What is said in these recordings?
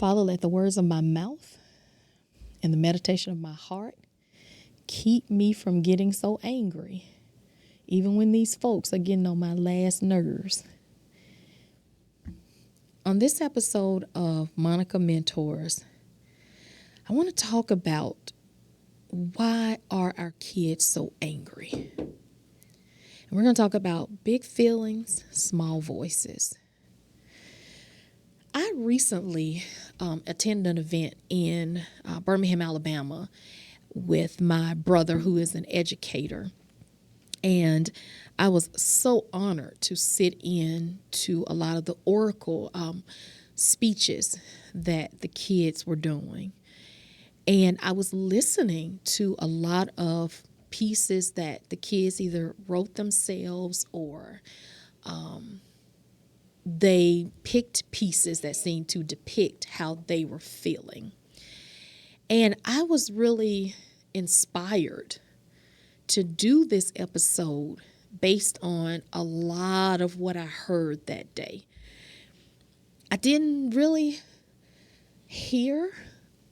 Father, let the words of my mouth and the meditation of my heart keep me from getting so angry, even when these folks are getting on my last nerves. On this episode of Monica Mentors, I want to talk about why are our kids so angry? And we're going to talk about big feelings, small voices. I recently attended an event in Birmingham, Alabama with my brother, who is an educator. And I was so honored to sit in to a lot of the oracle speeches that the kids were doing. And I was listening to a lot of pieces that the kids either wrote themselves or they picked pieces that seemed to depict how they were feeling. And I was really inspired to do this episode based on a lot of what I heard that day. I didn't really hear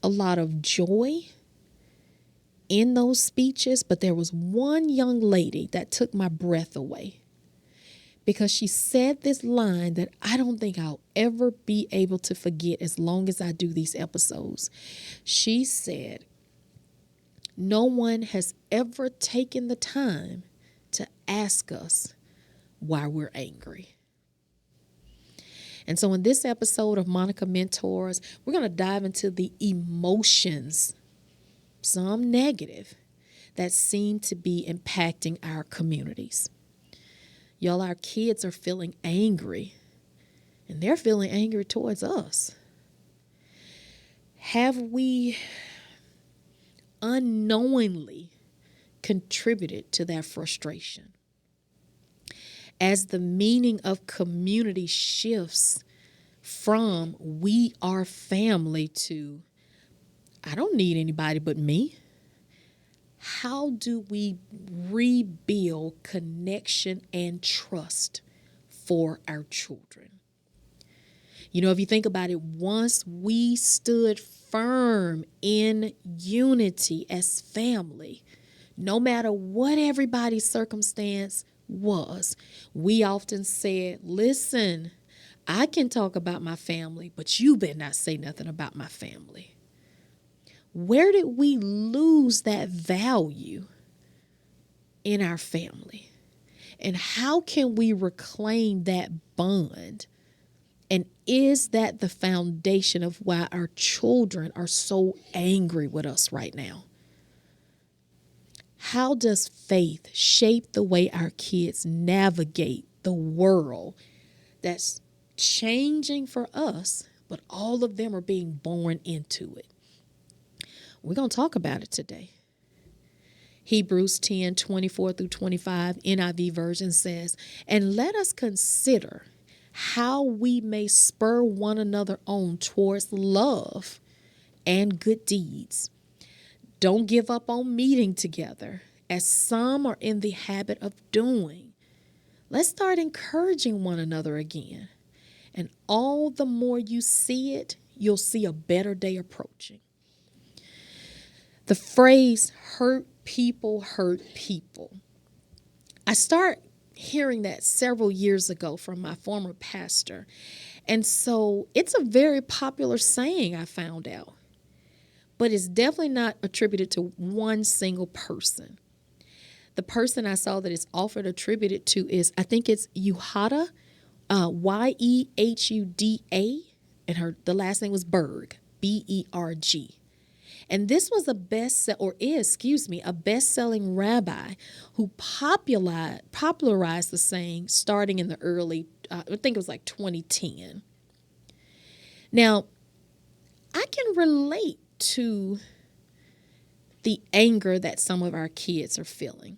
a lot of joy in those speeches, but there was one young lady that took my breath away because she said this line that I don't think I'll ever be able to forget as long as I do these episodes. She said, "No one has ever taken the time to ask us why we're angry." And so in this episode of Monica Mentors, we're going to dive into the emotions, some negative, that seem to be impacting our communities. Y'all, our kids are feeling angry, and they're feeling angry towards us. Have we unknowingly contributed to that frustration? As the meaning of community shifts from we are family to I don't need anybody but me, how do we rebuild connection and trust for our children? You know, if you think about it, once we stood firm in unity as family, no matter what everybody's circumstance was, we often said, listen, I can talk about my family, but you better not say nothing about my family. Where did we lose that value in our family? And how can we reclaim that bond? And is that the foundation of why our children are so angry with us right now? How does faith shape the way our kids navigate the world that's changing for us, but all of them are being born into it? We're going to talk about it today. Hebrews 10:24-25 NIV version says, "And let us consider how we may spur one another on towards love and good deeds. Don't give up on meeting together, as some are in the habit of doing. Let's start encouraging one another again. And all the more you see it, you'll see a better day approaching." The phrase hurt people hurt people. I started hearing that several years ago from my former pastor. And so it's a very popular saying, I found out. But it's definitely not attributed to one single person. The person I saw that it's often attributed to is, I think it's Yehuda, Yehuda, and the last name was Berg, Berg. And this was a best-selling rabbi who popularized the saying starting in the early, I think it was like 2010. Now, I can relate to the anger that some of our kids are feeling.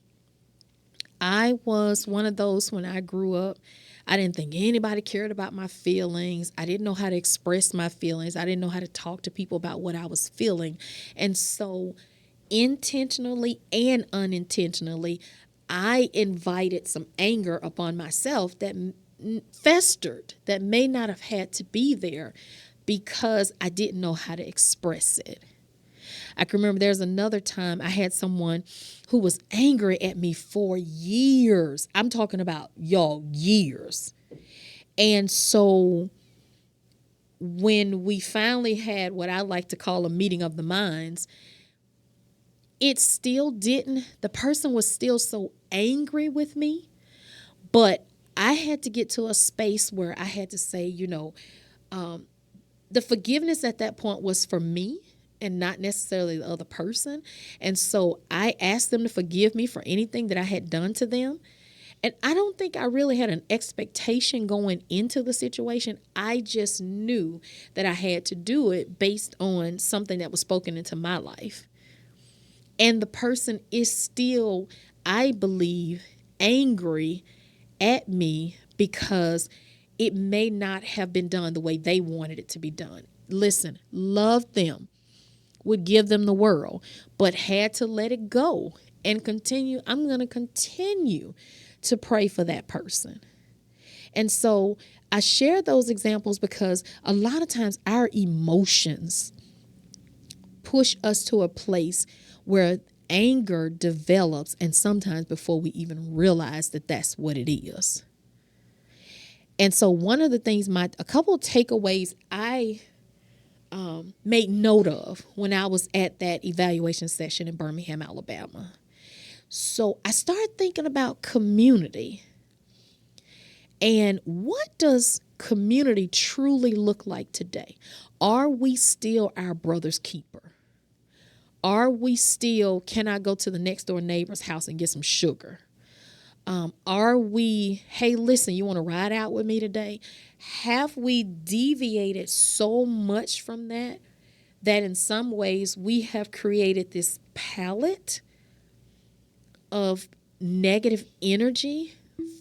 I was one of those when I grew up. I didn't think anybody cared about my feelings. I didn't know how to express my feelings. I didn't know how to talk to people about what I was feeling. And so intentionally and unintentionally, I invited some anger upon myself that festered, that may not have had to be there, because I didn't know how to express it. I can remember there's another time I had someone who was angry at me for years. I'm talking about, y'all, years. And so when we finally had what I like to call a meeting of the minds, it still didn't, the person was still so angry with me, but I had to get to a space where I had to say, the forgiveness at that point was for me and not necessarily the other person. And so I asked them to forgive me for anything that I had done to them. And I don't think I really had an expectation going into the situation. I just knew that I had to do it based on something that was spoken into my life. And the person is still, I believe, angry at me because it may not have been done the way they wanted it to be done. Listen, love them, would give them the world, but had to let it go and continue. I'm going to continue to pray for that person. And so I share those examples because a lot of times our emotions push us to a place where anger develops, and sometimes before we even realize that that's what it is. And so one of the things, a couple of takeaways I made note of when I was at that evaluation session in Birmingham, Alabama. So I started thinking about community. And what does community truly look like today? Are we still our brother's keeper? Are we still, can I go to the next door neighbor's house and get some sugar? Are we, hey, listen, you want to ride out with me today? Have we deviated so much from that in some ways we have created this palette of negative energy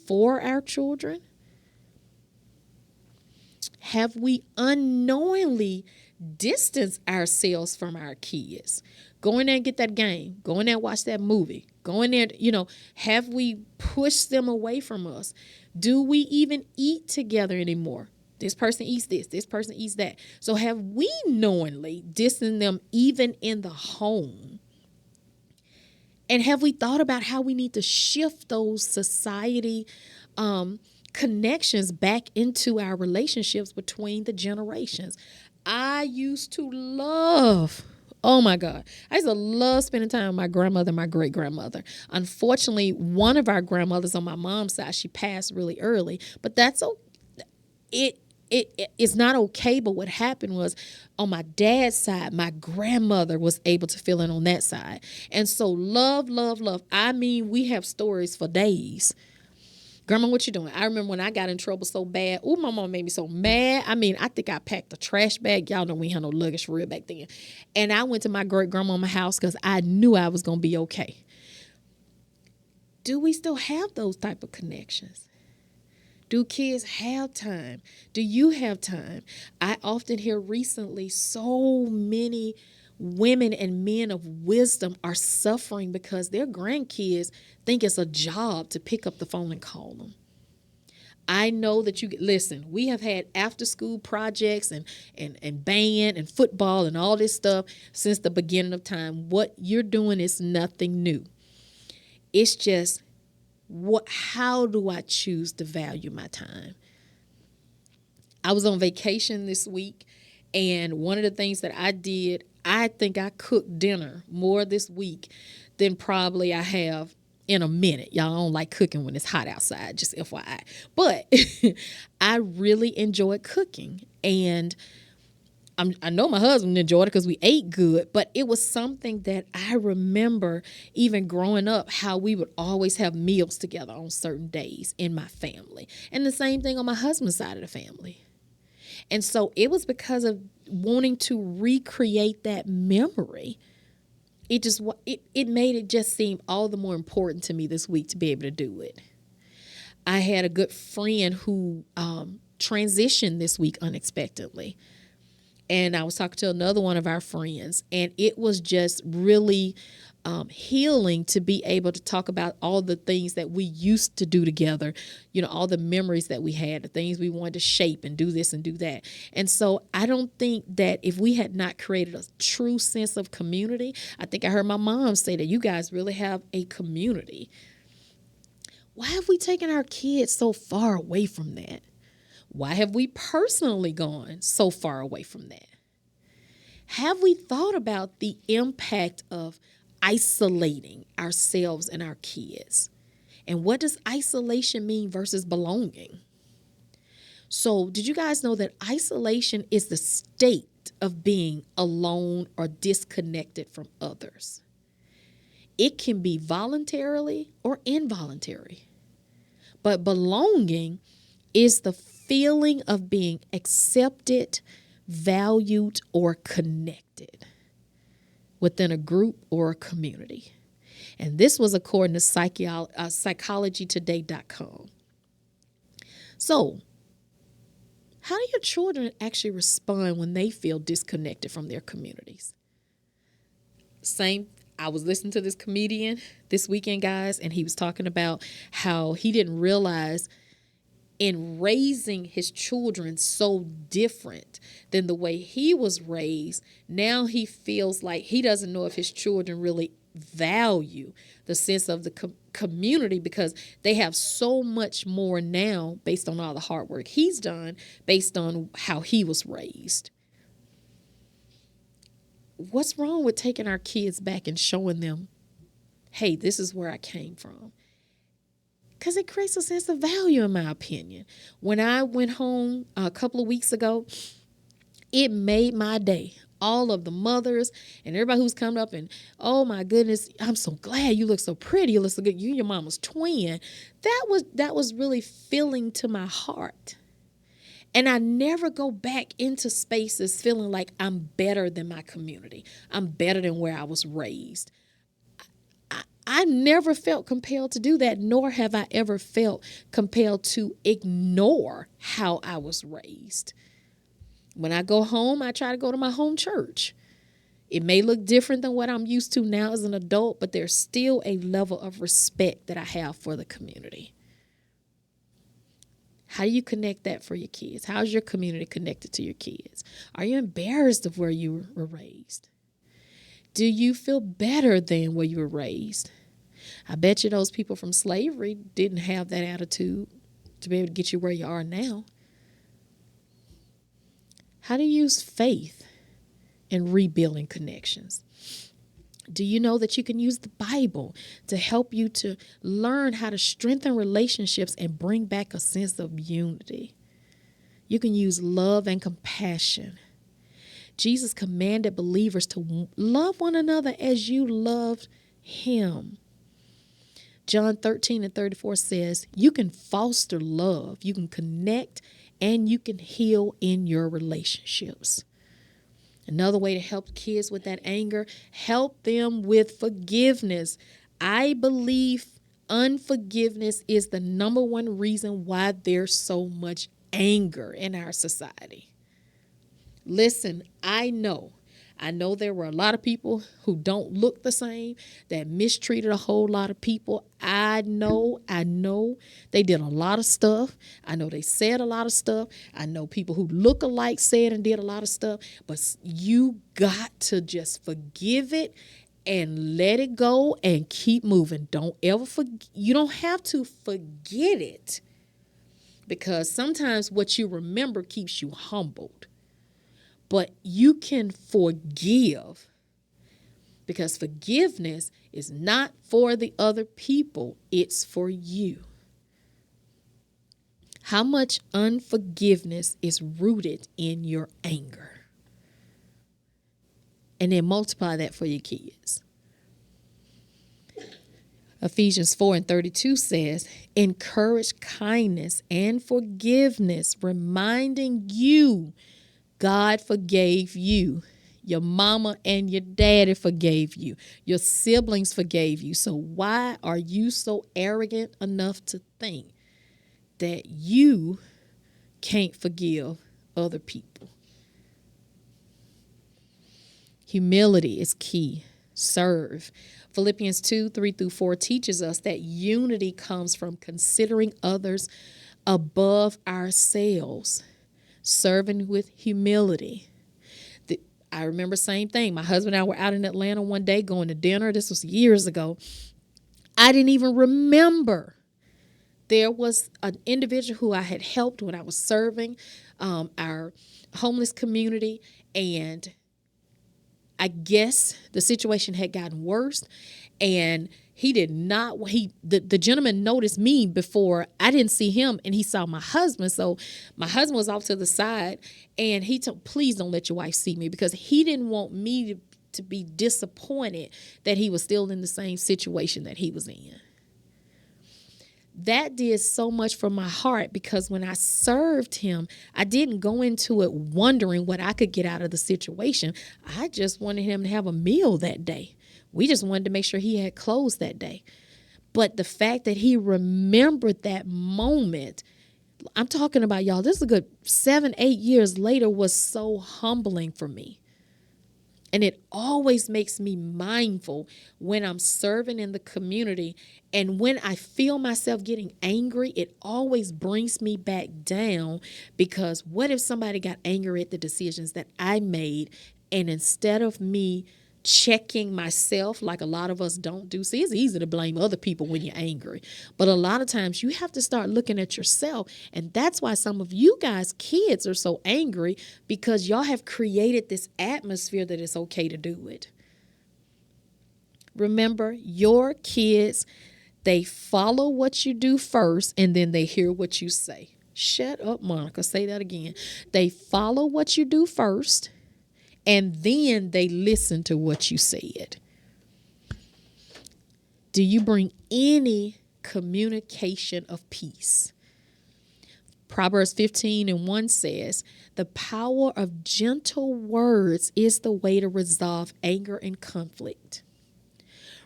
for our children? Have we unknowingly distanced ourselves from our kids? Go in there and get that game. Go in there and watch that movie. Go in there, have we pushed them away from us? Do we even eat together anymore? This person eats this person eats that. So have we knowingly distanced them even in the home? And have we thought about how we need to shift those society connections back into our relationships between the generations? I used to love, oh my God, I used to love spending time with my grandmother and my great-grandmother. Unfortunately, one of our grandmothers on my mom's side, she passed really early, but that's okay. It's not okay, but what happened was on my dad's side, my grandmother was able to fill in on that side. And so love, love, love. I mean, we have stories for days. Grandma, what you doing? I remember when I got in trouble so bad. Oh, my mom made me so mad. I mean, I think I packed a trash bag. Y'all know we had no luggage for real back then. And I went to my great-grandmama's house because I knew I was going to be okay. Do we still have those type of connections? Do kids have time? Do you have time? I often hear recently so many women and men of wisdom are suffering because their grandkids think it's a job to pick up the phone and call them. I know that listen, we have had after school projects and band and football and all this stuff since the beginning of time. What you're doing is nothing new. It's just, how do I choose to value my time? I was on vacation this week, and one of the things that I did, I think I cooked dinner more this week than probably I have in a minute. Y'all don't like cooking when it's hot outside, just FYI. But I really enjoyed cooking, and I know my husband enjoyed it because we ate good, but it was something that I remember even growing up, how we would always have meals together on certain days in my family. And the same thing on my husband's side of the family. And so it was because of wanting to recreate that memory. It made it just seem all the more important to me this week to be able to do it. I had a good friend who transitioned this week unexpectedly. And I was talking to another one of our friends, and it was just really healing to be able to talk about all the things that we used to do together, all the memories that we had, the things we wanted to shape and do this and do that. And so I don't think that if we had not created a true sense of community, I think I heard my mom say that you guys really have a community. Why have we taken our kids so far away from that? Why have we personally gone so far away from that? Have we thought about the impact of isolating ourselves and our kids? And what does isolation mean versus belonging? So, did you guys know that isolation is the state of being alone or disconnected from others? It can be voluntarily or involuntary. But belonging is the feeling of being accepted, valued, or connected within a group or a community. And this was according to psychologytoday.com. So, how do your children actually respond when they feel disconnected from their communities? I was listening to this comedian this weekend, guys, and he was talking about how he didn't realize in raising his children so different than the way he was raised, now he feels like he doesn't know if his children really value the sense of the community, because they have so much more now based on all the hard work he's done, based on how he was raised. What's wrong with taking our kids back and showing them, hey, this is where I came from? Because it creates a sense of value, in my opinion. When I went home a couple of weeks ago, it made my day. All of the mothers and everybody who's come up and, oh my goodness, I'm so glad you look so pretty. You look so good. You and your mama's twin. That was really filling to my heart. And I never go back into spaces feeling like I'm better than my community. I'm better than where I was raised. I never felt compelled to do that, nor have I ever felt compelled to ignore how I was raised. When I go home, I try to go to my home church. It may look different than what I'm used to now as an adult, but there's still a level of respect that I have for the community. How do you connect that for your kids? How's your community connected to your kids? Are you embarrassed of where you were raised? Do you feel better than where you were raised? I bet you those people from slavery didn't have that attitude to be able to get you where you are now. How do you use faith in rebuilding connections? Do you know that you can use the Bible to help you to learn how to strengthen relationships and bring back a sense of unity? You can use love and compassion. Jesus commanded believers to love one another as you loved him. John 13:34 says, you can foster love, you can connect, and you can heal in your relationships. Another way to help kids with that anger, help them with forgiveness. I believe unforgiveness is the number one reason why there's so much anger in our society. Listen, I know there were a lot of people who don't look the same, that mistreated a whole lot of people. I know they did a lot of stuff. I know they said a lot of stuff. I know people who look alike said and did a lot of stuff. But you got to just forgive it and let it go and keep moving. Don't ever you don't have to forget it, because sometimes what you remember keeps you humbled. But you can forgive, because forgiveness is not for the other people, it's for you. How much unforgiveness is rooted in your anger? And then multiply that for your kids. Ephesians 4:32 says, encourage kindness and forgiveness, reminding you God forgave you. Your mama and your daddy forgave you. Your siblings forgave you. So why are you so arrogant enough to think that you can't forgive other people? Humility is key. serve. Philippians 2:3-4 teaches us that unity comes from considering others above ourselves, serving with humility. I remember same thing. My husband and I were out in Atlanta one day going to dinner. This was years ago. I didn't even remember there was an individual who I had helped when I was serving our homeless community, and I guess the situation had gotten worse, and he did not, the gentleman noticed me before I didn't see him, and he saw my husband. So my husband was off to the side, and he told, please don't let your wife see me, because he didn't want me to be disappointed that he was still in the same situation that he was in. That did so much for my heart, because when I served him, I didn't go into it wondering what I could get out of the situation. I just wanted him to have a meal that day. We just wanted to make sure he had clothes that day. But the fact that he remembered that moment, I'm talking about, y'all, this is a good 7-8 years later, was so humbling for me. And it always makes me mindful when I'm serving in the community. And when I feel myself getting angry, it always brings me back down, because what if somebody got angry at the decisions that I made, and instead of me checking myself like a lot of us don't do. See, it's easy to blame other people when you're angry, but a lot of times you have to start looking at yourself. And that's why some of you guys, kids, are so angry, because y'all have created this atmosphere that it's okay to do it. Remember, your kids, they follow what you do first, and then they hear what you say. Shut up, Monica. Say that again. They follow what you do first, and then they listen to what you said. Do you bring any communication of peace? Proverbs 15:1 says, the power of gentle words is the way to resolve anger and conflict.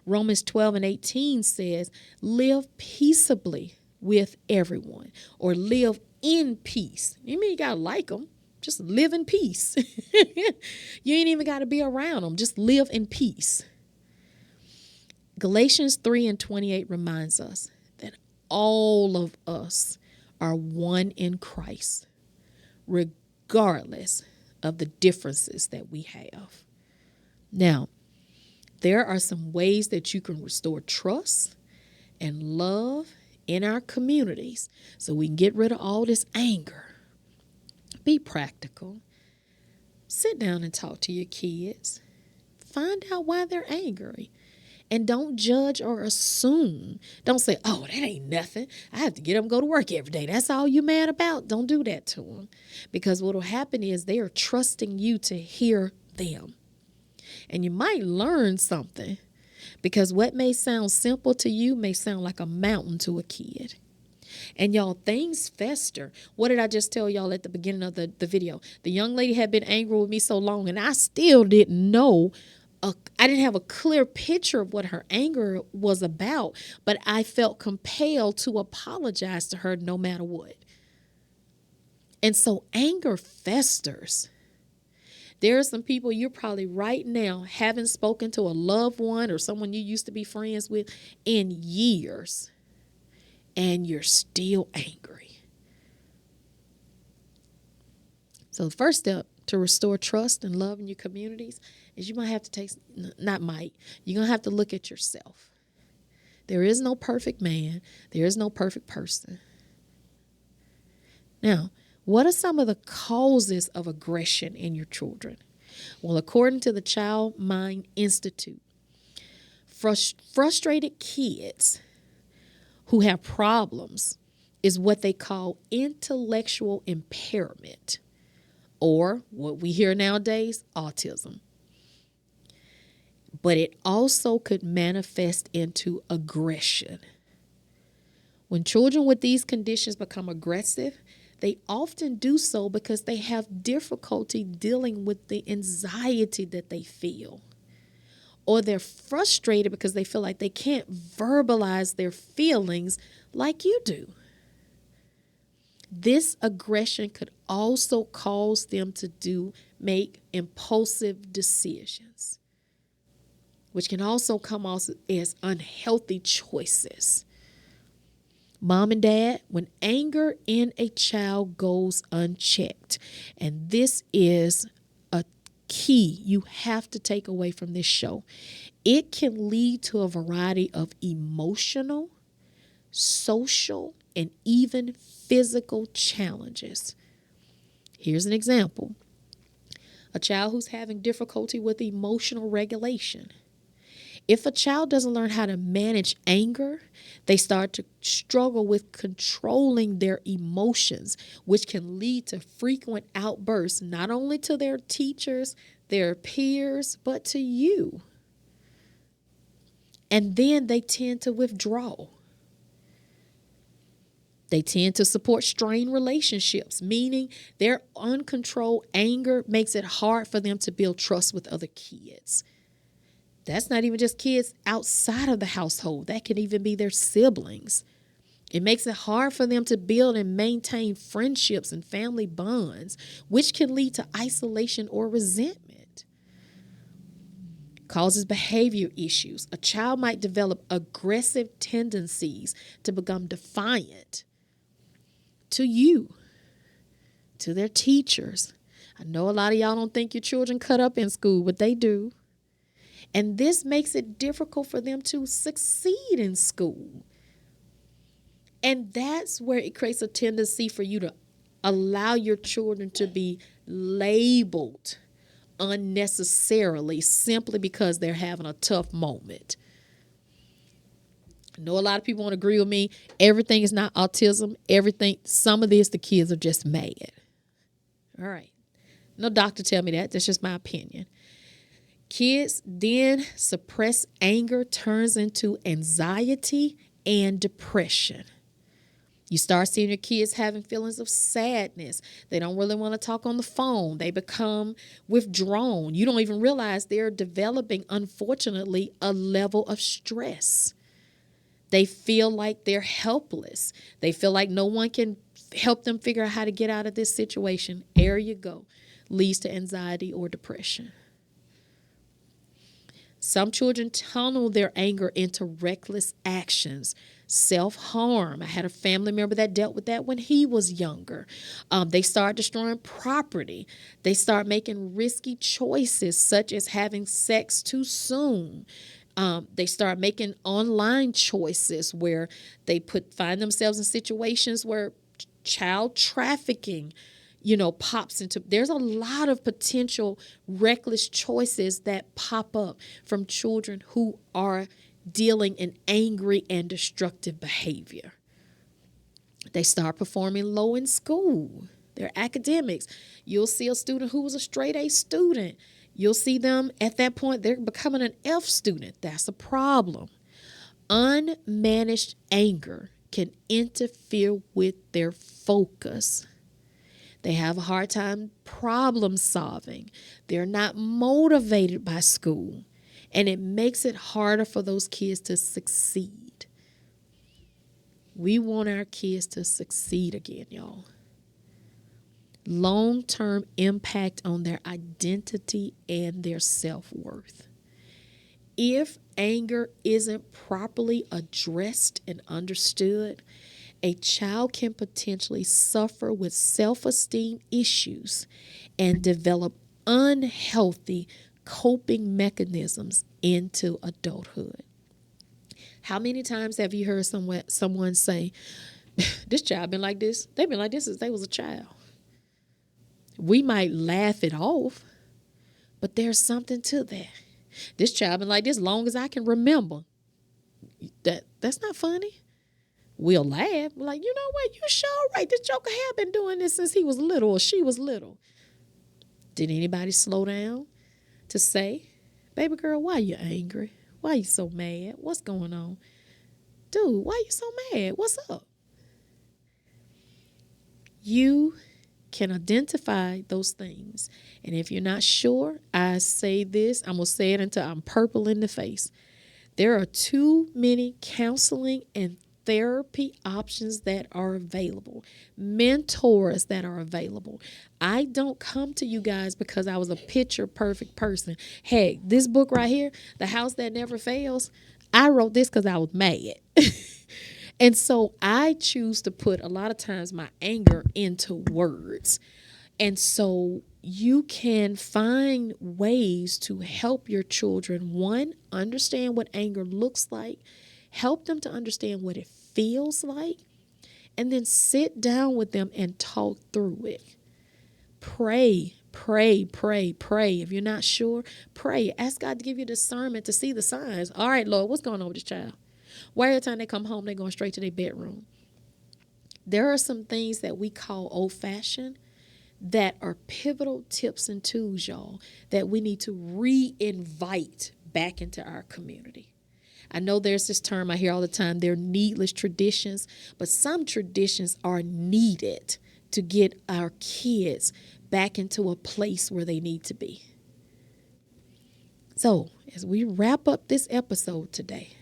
Romans 12:18 says, live peaceably with everyone, or live in peace. You mean you got to like them? Just live in peace. You ain't even got to be around them. Just live in peace. Galatians 3:28 reminds us that all of us are one in Christ, regardless of the differences that we have. Now, there are some ways that you can restore trust and love in our communities so we can get rid of all this anger. Be practical. Sit down and talk to your kids. Find out why they're angry. And don't judge or assume. Don't say, oh, that ain't nothing. I have to get up and go to work every day. That's all you mad about. Don't do that to them. Because what will happen is they are trusting you to hear them. And you might learn something, because what may sound simple to you may sound like a mountain to a kid. And y'all, things fester. What did I just tell y'all at the beginning of the video? The young lady had been angry with me so long, and I still didn't know. I didn't have a clear picture of what her anger was about, but I felt compelled to apologize to her no matter what. And so anger festers. There are some people you're probably right now haven't spoken to a loved one or someone you used to be friends with in years, and you're still angry. So the first step to restore trust and love in your communities is you're going to have to you're going to have to look at yourself. There is no perfect man. There is no perfect person. Now, what are some of the causes of aggression in your children? Well, according to the Child Mind Institute, frustrated kids who have problems is what they call intellectual impairment, or what we hear nowadays, autism. But it also could manifest into aggression. When children with these conditions become aggressive, they often do so because they have difficulty dealing with the anxiety that they feel. Or they're frustrated because they feel like they can't verbalize their feelings like you do. This aggression could also cause them to make impulsive decisions. which can also come off as unhealthy choices. Mom and dad, when anger in a child goes unchecked, and this is a key you have to take away from this show, it can lead to a variety of emotional, social, and even physical challenges. Here's an example. A child who's having difficulty with emotional regulation. If a child doesn't learn how to manage anger, they start to struggle with controlling their emotions, which can lead to frequent outbursts, not only to their teachers, their peers, but to you. And then they tend to withdraw. They tend to support strained relationships, meaning their uncontrolled anger makes it hard for them to build trust with other kids. That's not even just kids outside of the household. That can even be their siblings. It makes it hard for them to build and maintain friendships and family bonds, which can lead to isolation or resentment. Causes behavior issues. A child might develop aggressive tendencies to become defiant to you, to their teachers. I know a lot of y'all don't think your children cut up in school, but they do. And this makes it difficult for them to succeed in school. And that's where it creates a tendency for you to allow your children to be labeled unnecessarily simply because they're having a tough moment. I know a lot of people won't agree with me. Everything is not autism. Some of this, the kids are just mad. All right. No doctor tell me that. That's just my opinion. Kids then suppress anger turns into anxiety and depression. You start seeing your kids having feelings of sadness. They don't really want to talk on the phone. They become withdrawn. You don't even realize they're developing, unfortunately, a level of stress. They feel like they're helpless. They feel like no one can help them figure out how to get out of this situation. There you go. Leads to anxiety or depression. Some children tunnel their anger into reckless actions, self-harm. I had a family member that dealt with that when he was younger. They start destroying property. They start making risky choices, such as having sex too soon. They start making online choices where they find themselves in situations where child trafficking pops into. There's a lot of potential reckless choices that pop up from children who are dealing in angry and destructive behavior. They start performing low in school, their academics. You'll see a student who was a straight A student. You'll see them at that point, they're becoming an F student. That's a problem. Unmanaged anger can interfere with their focus. They have a hard time problem solving. They're not motivated by school. And it makes it harder for those kids to succeed. We want our kids to succeed again, y'all. Long-term impact on their identity and their self-worth. If anger isn't properly addressed and understood, a child can potentially suffer with self-esteem issues and develop unhealthy coping mechanisms into adulthood. How many times have you heard someone say, this child been like this? They've been like this since they was a child. We might laugh it off, but there's something to that. This child been like this long as I can remember. That's not funny. We'll laugh. We're like, you know what? You sure right. This joker have been doing this since he was little or she was little. Did anybody slow down to say, baby girl, why you angry? Why you so mad? What's going on? Dude, why you so mad? What's up? You can identify those things. And if you're not sure, I say this, I'm going to say it until I'm purple in the face. There are too many counseling and therapy options that are available, mentors that are available. I don't come to you guys because I was a picture perfect person. Hey, this book right here, The House That Never Fails, I wrote this because I was mad. And so I choose to put a lot of times my anger into words. And so you can find ways to help your children, one, understand what anger looks like, help them to understand what it feels like, and then sit down with them and talk through it. Pray, pray, pray, pray. If you're not sure, pray. Ask God to give you discernment to see the signs. All right, Lord, what's going on with this child? Why every time they come home, they're going straight to their bedroom? There are some things that we call old-fashioned that are pivotal tips and tools, y'all, that we need to re-invite back into our community. I know there's this term I hear all the time, they're needless traditions, but some traditions are needed to get our kids back into a place where they need to be. So, as we wrap up this episode today,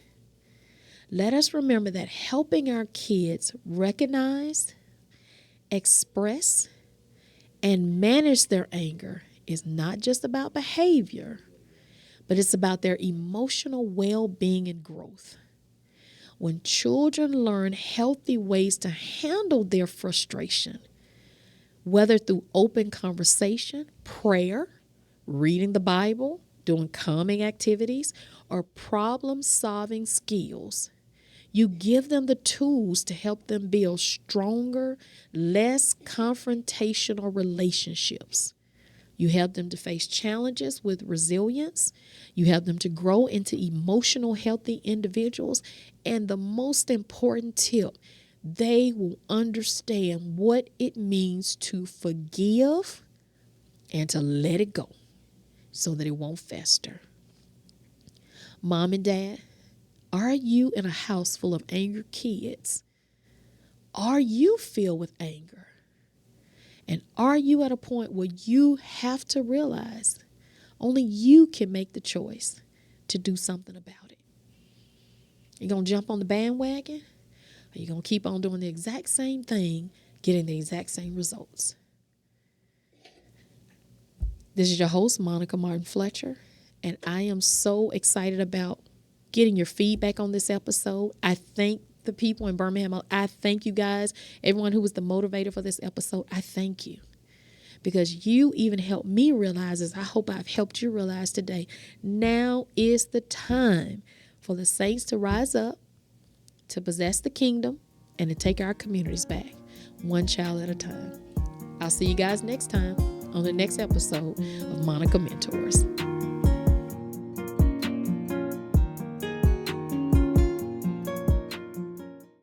let us remember that helping our kids recognize, express, and manage their anger is not just about behavior, but it's about their emotional well-being and growth. When children learn healthy ways to handle their frustration, whether through open conversation, prayer, reading the Bible, doing calming activities, or problem-solving skills, you give them the tools to help them build stronger, less confrontational relationships. You help them to face challenges with resilience. You help them to grow into emotional, healthy individuals. And the most important tip, they will understand what it means to forgive and to let it go so that it won't fester. Mom and Dad, are you in a house full of angry kids? Are you filled with anger? And are you at a point where you have to realize only you can make the choice to do something about it? You going to jump on the bandwagon? Or you going to keep on doing the exact same thing, getting the exact same results? This is your host, Monica Martin Fletcher, and I am so excited about getting your feedback on this episode. I thank the people in Birmingham. I thank you guys, everyone who was the motivator for this episode. I thank you because you even helped me realize, as I hope I've helped you realize today, now is the time for the saints to rise up, to possess the kingdom, and to take our communities back, one child at a time. I'll see you guys next time on the next episode of Monica Mentors.